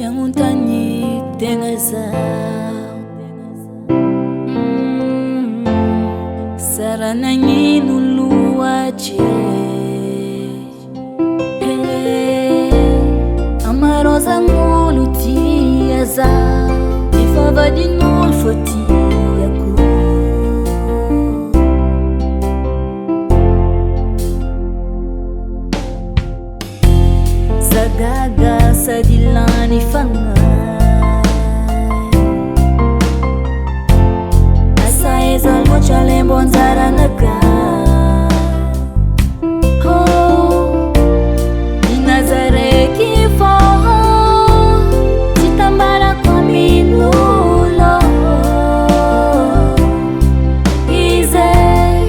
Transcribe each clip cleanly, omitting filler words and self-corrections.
fiagnontany tegna zao sara nagnino loatry amarozan'olo tia zao efa vadin'olo fô tiako zagaga sady lany fagnay asa eza loatra lembo anjaranaka inazareky fô tsy tambarako amin'olo izay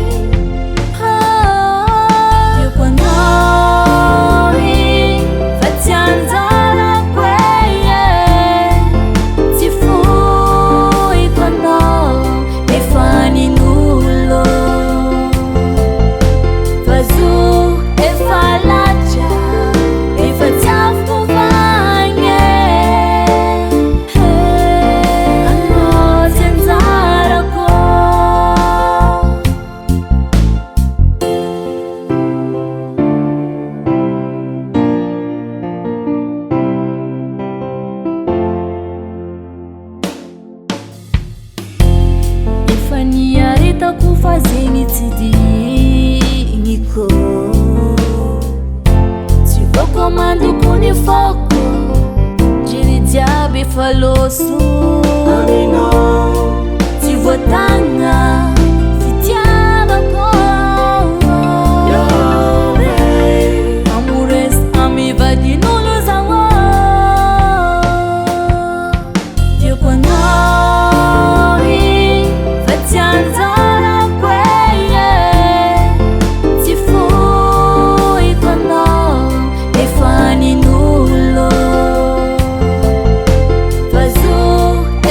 tiako anao fa tsy anjarako tsy fohiko anao efa nin'olo fa zo efa latra efa tsy afaka vagny anao tsy anjarako efa niaritako fa zegny tsy diniko tsy voakomandoko ny foko jery jiaby efa loso tsy voatagna fitiavako amores amy vadin'olo zao tiako anao fa tsy anjarako tsy fohiko anao efa nin'olo fa zo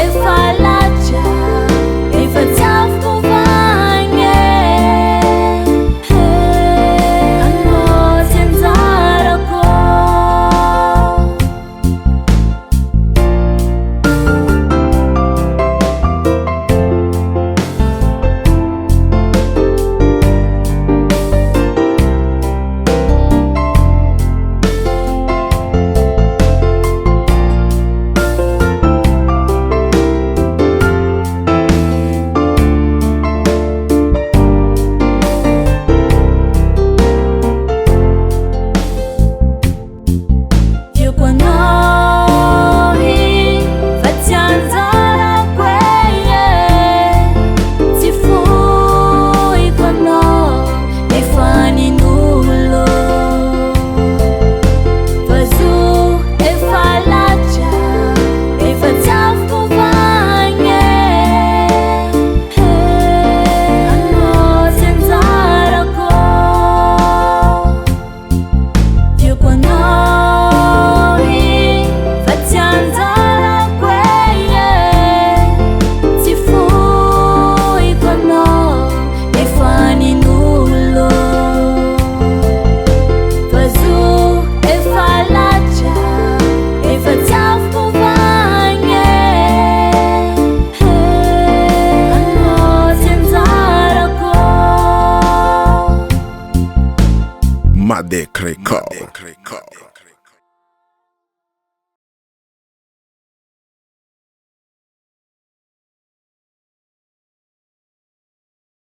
efa latra efa tsy afaka vagny anao tsy anjarako tiako anao fa tsy anjarako tsy fohiko anao efa nin'olo fa zo efa latra efa tsy afaka vagny anao tsy anjarako tiako anao fa tsy anjarako tsy fohiko anao efa nin'olo fa zo efa latra efa tsy afaka vagny anao tsy anjarako Madec Record.